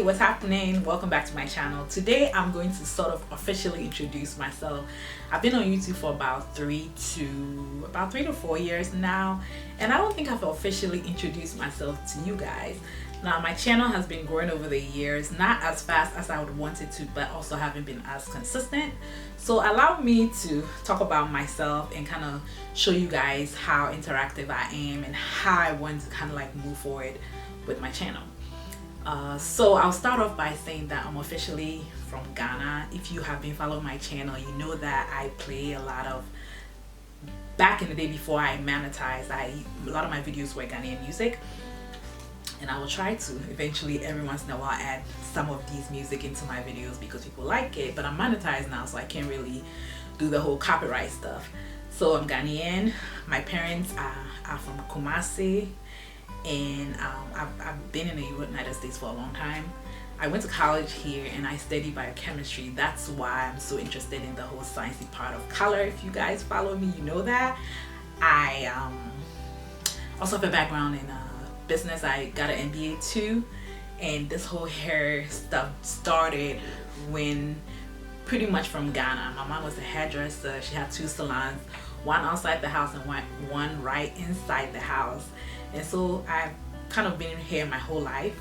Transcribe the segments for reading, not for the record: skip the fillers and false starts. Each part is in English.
What's happening? Welcome back to my channel. Today I'm going to sort of officially introduce myself. I've been on YouTube for about 3 to 4 years now, and I don't think I've officially introduced myself to you guys. Now my channel has been growing over the years, not as fast as I would want it to, but also haven't been as consistent. So allow me to talk about myself and kind of show you guys how interactive I am and how I want to kind of like move forward with my channel. So I'll start off by saying that I'm officially from Ghana. If you have been following my channel, you know that I play a lot of, back in the day before I monetized, a lot of my videos were Ghanaian music, and I will try to eventually every once in a while add some of these music into my videos because people like it, but I'm monetized now, so I can't really do the whole copyright stuff. So I'm Ghanaian. My parents are from Kumasi, and I've been in the United States for a long time. I went to college here and I studied biochemistry. That's why I'm so interested in the whole sciencey part of color. If you guys follow me, you know that. I also have a background in business. I got an MBA too, and this whole hair stuff started when pretty much from Ghana. My mom was a hairdresser. She had 2 salons, one outside the house and one right inside the house. And so I've kind of been here my whole life.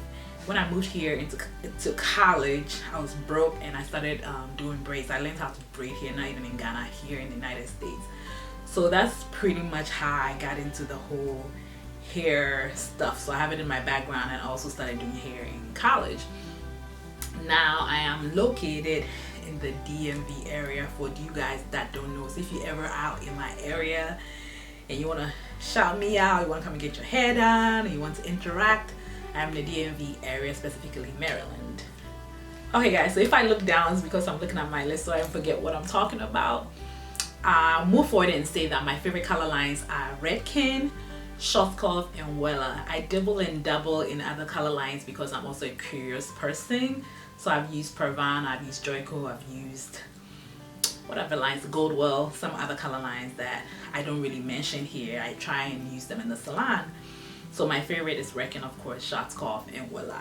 When I moved here into college, I was broke and I started doing braids. I learned how to braid here, not even in Ghana, here in the United States. So that's pretty much how I got into the whole hair stuff. So I have it in my background, and I also started doing hair in college. Now I am located in the DMV area. For you guys that don't know, so if you're ever out in my area and you want to shout me out, you want to come and get your hair done, and you want to interact, I'm in the DMV area, specifically Maryland. Okay guys, so if I look down, it's because I'm looking at my list so I don't forget what I'm talking about. I'll move forward and say that my favorite color lines are Redken, Schwarzkopf, and Wella. I dibble and double in other color lines because I'm also a curious person. So I've used Pervan, I've used Joico, I've used whatever lines, Goldwell, some other color lines that I don't really mention here. I try and use them in the salon. So my favorite is Redken, of course, Schwarzkopf, and Wella.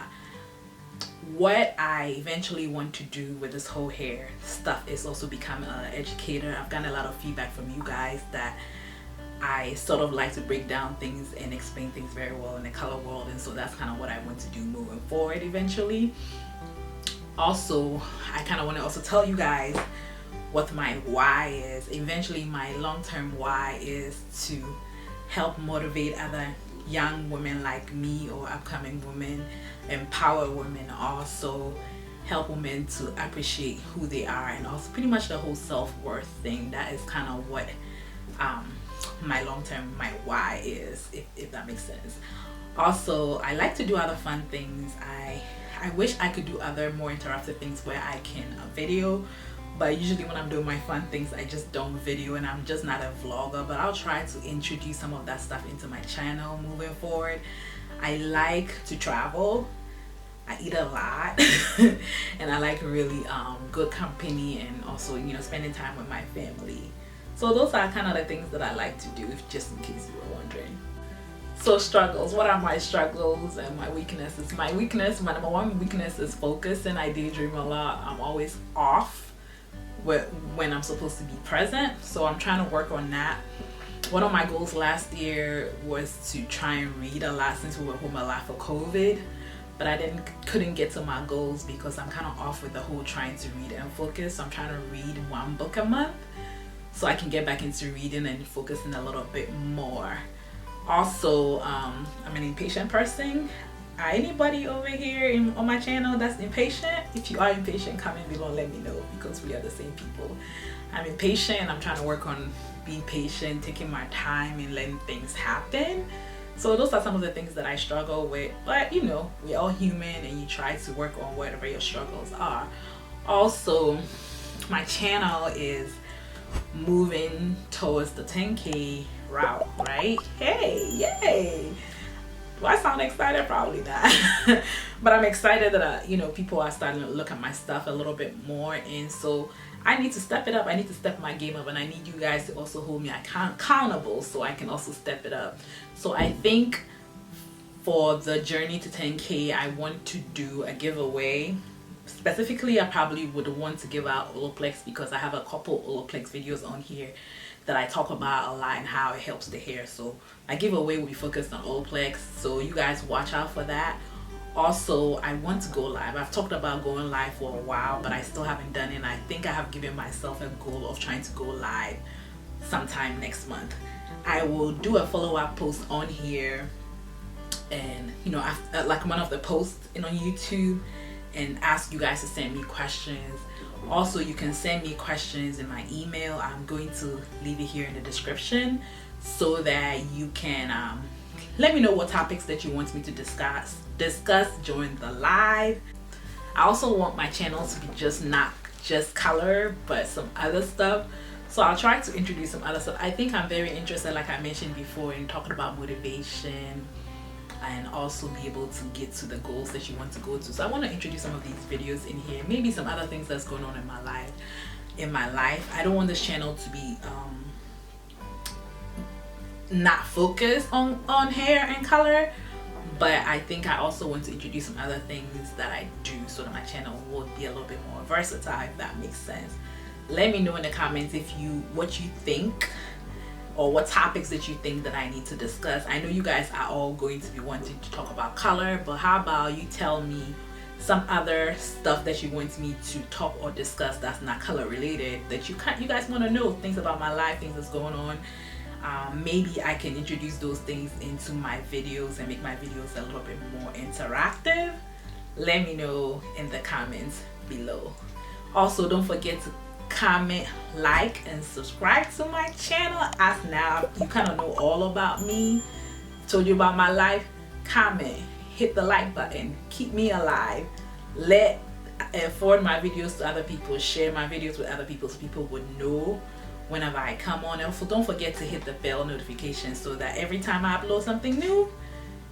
What I eventually want to do with this whole hair stuff is also become an educator. I've gotten a lot of feedback from you guys that I sort of like to break down things and explain things very well in the color world, and so that's kind of what I want to do moving forward eventually. Also, I kind of want to also tell you guys what my why is. Eventually my long-term why is to help motivate other young women like me or upcoming women, empower women, also help women to appreciate who they are, and also pretty much the whole self-worth thing. That is kind of what my long-term, my why is, if that makes sense. Also, I like to do other fun things. I wish I could do other more interactive things where I can video, but usually when I'm doing my fun things, I just don't video, and I'm just not a vlogger. But I'll try to introduce some of that stuff into my channel moving forward. I like to travel. I eat a lot and I like really good company, and also, you know, spending time with my family. So those are kind of the things that I like to do, just in case you were wondering. So struggles, what are my struggles and my weaknesses? My weakness, my number one weakness is focus, and I daydream a lot. I'm always off when I'm supposed to be present, so I'm trying to work on that. One of my goals last year was to try and read a lot, since we were home a lot for COVID, but I couldn't get to my goals because I'm kind of off with the whole trying to read and focus. So I'm trying to read 1 book a month so I can get back into reading and focusing a little bit more. Also, I'm an impatient person. Anybody over here on my channel that's impatient, if you are impatient, comment below and let me know, because we are the same people. I'm impatient, and I'm trying to work on being patient, taking my time and letting things happen. So those are some of the things that I struggle with, but you know, we're all human, and you try to work on whatever your struggles are. Also, my channel is moving towards the 10K route, right? Hey, yay! Do I sound excited? Probably not. But I'm excited that you know, people are starting to look at my stuff a little bit more, and so I need to step it up. I need to step my game up, and I need you guys to also hold me accountable so I can also step it up. So I think for the journey to 10K, I want to do a giveaway. Specifically, I probably would want to give out Olaplex because I have a couple Olaplex videos on here that I talk about a lot and how it helps the hair. So my giveaway will be focused on Olaplex, so you guys watch out for that. Also, I want to go live. I've talked about going live for a while, but I still haven't done it, and I think I have given myself a goal of trying to go live sometime next month. I will do a follow-up post on here, and you know, like one of the posts on YouTube, and ask you guys to send me questions. Also, you can send me questions in my email. I'm going to leave it here in the description so that you can let me know what topics that you want me to discuss during the live. I also want my channel to be not just color, but some other stuff. So I'll try to introduce some other stuff. I think I'm very interested, like I mentioned before, in talking about motivation, and also be able to get to the goals that you want to go to. So I want to introduce some of these videos in here, maybe some other things that's going on in my life. I don't want this channel to be not focused on hair and color, but I think I also want to introduce some other things that I do so that my channel will be a little bit more versatile, if that makes sense. Let me know in the comments what you think, or what topics that you think that I need to discuss. I know you guys are all going to be wanting to talk about color, but how about you tell me some other stuff that you want me to talk or discuss that's not color related, that you guys want to know, things about my life, things that's going on. Maybe I can introduce those things into my videos and make my videos a little bit more interactive. Let me know in the comments below. Also, don't forget to comment, like, and subscribe to my channel. As now you kind of know all about me, told you about my life. Comment, hit the like button, keep me alive. Forward my videos to other people, share my videos with other people so people would know whenever I come on. Also, don't forget to hit the bell notification so that every time I upload something new,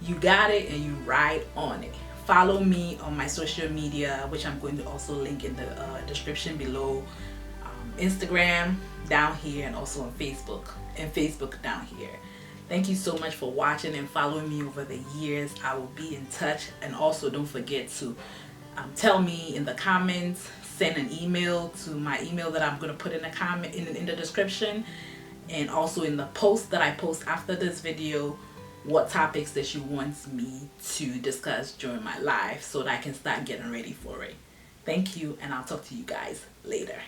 you got it and you ride on it. Follow me on my social media, which I'm going to also link in the description below. Instagram down here, and also on Facebook, and Facebook down here. Thank you so much for watching and following me over the years. I will be in touch, and also don't forget to tell me in the comments, send an email to my email that I'm going to put in the comment in the description, and also in the post that I post after this video, what topics that you want me to discuss during my live so that I can start getting ready for it. Thank you, and I'll talk to you guys later.